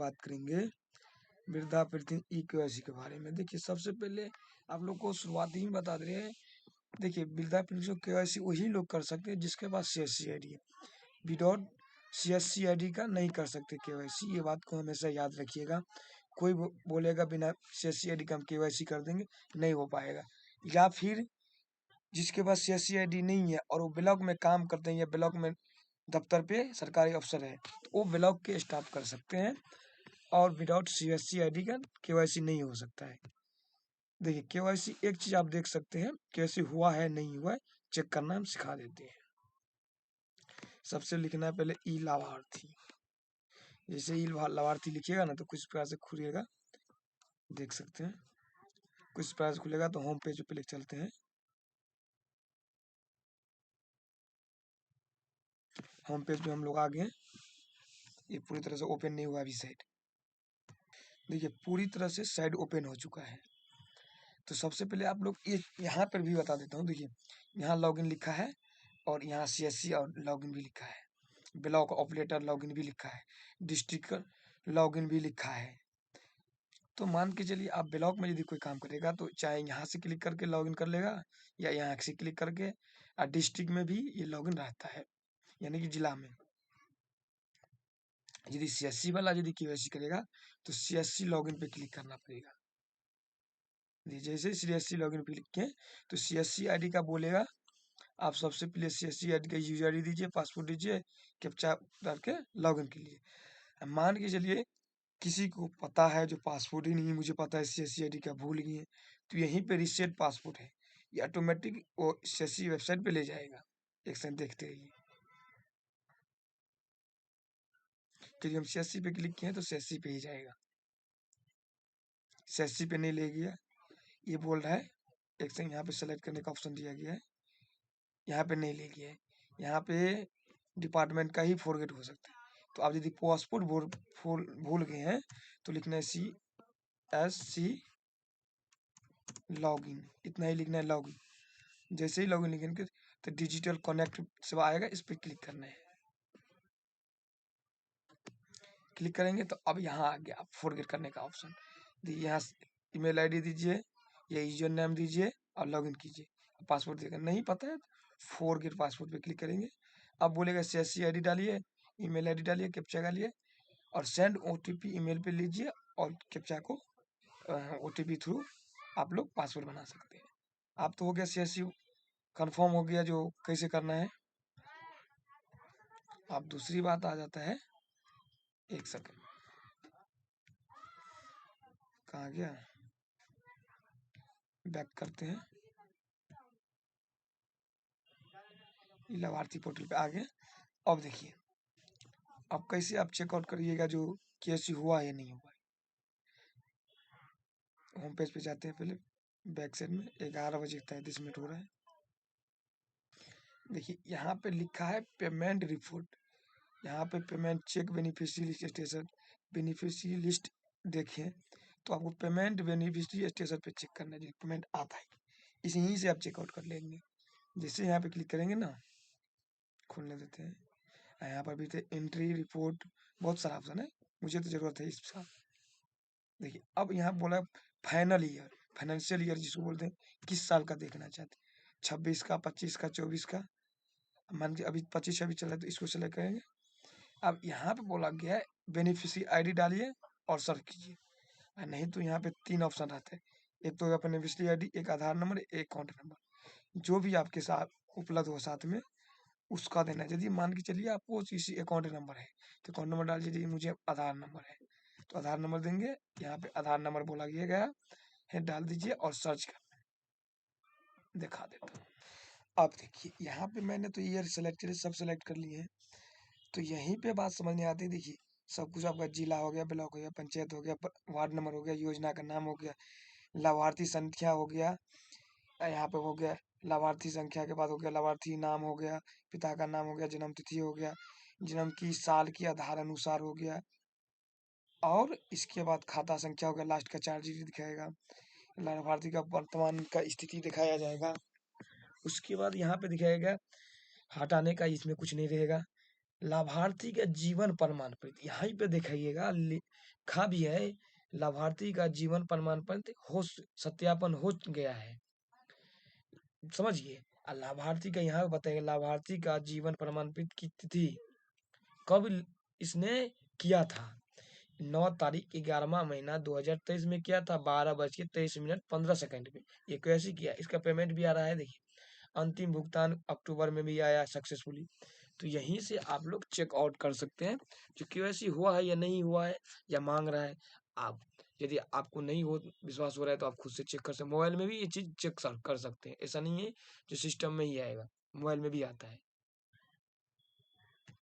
बात करेंगे वृद्धा पेंशन ई-केवाईसी के बारे में। देखिए सबसे पहले आप लोग को शुरुआती में बता दे रहे हैं। देखिए वृद्धा पेंशन केवाईसी वही लोग कर सकते हैं जिसके पास सीएससी आईडी है। विदाउट सीएससी आईडी का नहीं कर सकते केवाईसी, ये बात को हमेशा याद रखिएगा। कोई बोलेगा बिना सीएससी आईडी का हम केवाईसी कर देंगे, नहीं हो पाएगा। या फिर जिसके पास सीएससी आईडी नहीं है और वो ब्लॉक में काम करते हैं या ब्लॉक में दफ्तर पे सरकारी अफसर है, तो वो ब्लॉक के स्टाफ कर सकते हैं और विदाउट सीएससी आईडी का केवाईसी नहीं हो सकता है। देखिए केवाईसी एक चीज आप देख सकते हैं, केवाईसी हुआ है नहीं हुआ है चेक करना हम सिखा देते हैं। सबसे लिखना है पहले ई लाभार्थी। जैसे ई लाभार्थी लिखिएगा ना तो कुछ प्रकार से खुलेगा, देख सकते हैं कुछ प्रकार से खुलेगा। तो होम पेज पे चलते हैं। होम पेज पे हम लोग आ गए। ये पूरी तरह से ओपन नहीं हुआ अभी साइट। देखिए पूरी तरह से साइट ओपन हो चुका है। तो सबसे पहले आप लोग ये यहाँ पर भी बता देता हूँ। देखिए यहाँ लॉगिन लिखा है और यहाँ सीएससी और लॉगिन भी लिखा है, ब्लॉक ऑपरेटर लॉगिन भी लिखा है, डिस्ट्रिक्ट लॉगिन भी लिखा है। तो मान के चलिए आप ब्लॉक में यदि कोई काम करेगा तो चाहे यहाँ से क्लिक करके लॉगिन कर लेगा या यहाँ से क्लिक करके, और डिस्ट्रिक्ट में भी ये लॉगिन रहता है यानी कि जिला में। यदि सीएससी वाला यदि केवाईसी करेगा तो सीएससी लॉगिन पे क्लिक करना पड़ेगा। जैसे सीएससी लॉगिन पे क्लिक किए तो सीएससी आईडी का बोलेगा। आप सबसे पहले सीएससी आईडी का यूजर आईडी दीजिए, पासवर्ड दीजिए, कैप्चा डाल के लॉगिन कीजिए। मान के चलिए किसी को पता है जो पासवर्ड ही नहीं, मुझे पता है सीएससी आईडी का भूल गए, तो यहीं पे रिसेट पासवर्ड है, ये ऑटोमेटिक वो सीएससी वेबसाइट पे ले जाएगा। एक सेकंड देखते रहिए। क्योंकि हम सीएससी पे क्लिक किए तो सीएससी पे ही जाएगा। सीएससी पे नहीं ले गया, ये बोल रहा है। एक सेकंड यहाँ पे सेलेक्ट करने का ऑप्शन दिया गया है, यहाँ पे नहीं ले गया है। यहाँ पे डिपार्टमेंट का ही फॉरगेट हो सकता है। तो आप यदि पासपोर्ट भूल गए हैं तो लिखना है CSC लॉगिन, इतना ही लिखना है लॉगिन। जैसे ही लॉगिन लिखेंगे तो डिजिटल कनेक्ट सेवा आएगा, इस पर क्लिक करना है। क्लिक करेंगे तो अब यहाँ आ गया फॉरगेट करने का ऑप्शन। यहाँ ईमेल आईडी दीजिए या यूजर नेम दीजिए और लॉगिन कीजिए। पासवर्ड देगा, नहीं पता है फॉरगेट पासवर्ड पे क्लिक करेंगे। अब बोलेगा सीएससी आईडी डालिए, ईमेल आईडी डालिए, कैप्चा डालिए और सेंड ओटीपी ईमेल पे लीजिए और कैप्चा को ओटीपी थ्रू आप लोग पासवर्ड बना सकते हैं। आप तो हो गया सीएससी कंफर्म हो गया जो कैसे करना है। अब दूसरी बात आ जाता है, एक सेकंड कहाँ गया, बैक करते हैं। लाभार्थी पोर्टल पे आ गए। अब देखिए अब कैसे आप चेकआउट करिएगा जो केवाईसी हुआ है या नहीं हुआ है। होम पेज पे जाते हैं, पहले बैक साइड में 11:33 हो रहा है। देखिए यहाँ पे लिखा है पेमेंट रिपोर्ट। यहाँ पे payment check beneficiary list status, beneficiary list देखें तो आपको पेमेंट बेनिफिशियरी स्टेटस पे चेक करना है, पेमेंट आता है इसी से आप चेकआउट कर लेंगे। जैसे यहाँ पे क्लिक करेंगे ना, खोलने देते हैं, यहाँ पर भी थे एंट्री रिपोर्ट, बहुत सारा ऑप्शन है, मुझे तो जरूरत है इसका। देखिए अब यहाँ बोला फाइनल ईयर, फाइनेंशियल ईयर जिसको बोलते हैं, किस साल का देखना चाहते हैं, 26 का, 25 का, 24 का। मान लीजिए अभी 25 अभी चल रहा है तो इसको सेलेक्ट करेंगे। अब यहाँ पे बोला गया है बेनिफिशियरी आईडी डालिए और सर्च कीजिए। नहीं तो यहाँ पे 3 ऑप्शन रहते हैं, एक तो बेनिफिशियरी आईडी, एक आधार नंबर, एक अकाउंट नंबर, जो भी आपके साथ उपलब्ध हो साथ में उसका देना है। यदि मान के चलिए आपको किसी अकाउंट नंबर है तो अकाउंट नंबर डाल दीजिए, मुझे आधार नंबर है तो आधार नंबर देंगे। यहाँ पे आधार नंबर बोला गया है, डाल दीजिए और सर्च करना है। दिखा देता हूँ। अब देखिए यहाँ पे मैंने तो ईयर सेलेक्ट सब सेलेक्ट कर लिए हैं। तो यहीं पे बात समझने आती है। देखिए सब कुछ आपका जिला हो गया, ब्लॉक हो गया, पंचायत हो गया, वार्ड नंबर हो गया, योजना का नाम हो गया, लाभार्थी संख्या हो गया, यहाँ पे हो गया लाभार्थी संख्या के बाद हो गया लाभार्थी नाम हो गया, पिता का नाम हो गया, जन्म तिथि हो गया, जन्म की साल की आधार अनुसार हो गया, और इसके बाद खाता संख्या हो गया, लास्ट का 4 डिजिट दिखाएगा, लाभार्थी का वर्तमान का स्थिति दिखाया जाएगा। उसके बाद यहाँ पे दिखाएगा हटाने का, इसमें कुछ नहीं रहेगा, लाभार्थी का जीवन प्रमाण पत्र यहीं पे दिखाइएगा, लिखा भी है लाभार्थी का जीवन प्रमाण पत्र सत्यापन हो गया है, समझिए। और लाभार्थी का यहाँ बताइए, लाभार्थी का जीवन प्रमाण पत्र की तिथि कब इसने किया था, 9 तारीख 11वां महीना 2023 में किया था, 12:23:15 में। ये कैसे किया, इसका पेमेंट भी आ रहा है, देखिए अंतिम भुगतान अक्टूबर में भी आया सक्सेसफुली। तो यहीं से आप लोग चेक आउट कर सकते हैं जो केवाईसी हुआ है या नहीं हुआ है या मांग रहा है। आप यदि आपको नहीं हो विश्वास हो रहा है तो आप खुद से चेक कर सकते हैं, मोबाइल में भी ये चीज़ चेक कर सकते हैं, ऐसा नहीं है जो सिस्टम में ही आएगा, मोबाइल में भी आता है।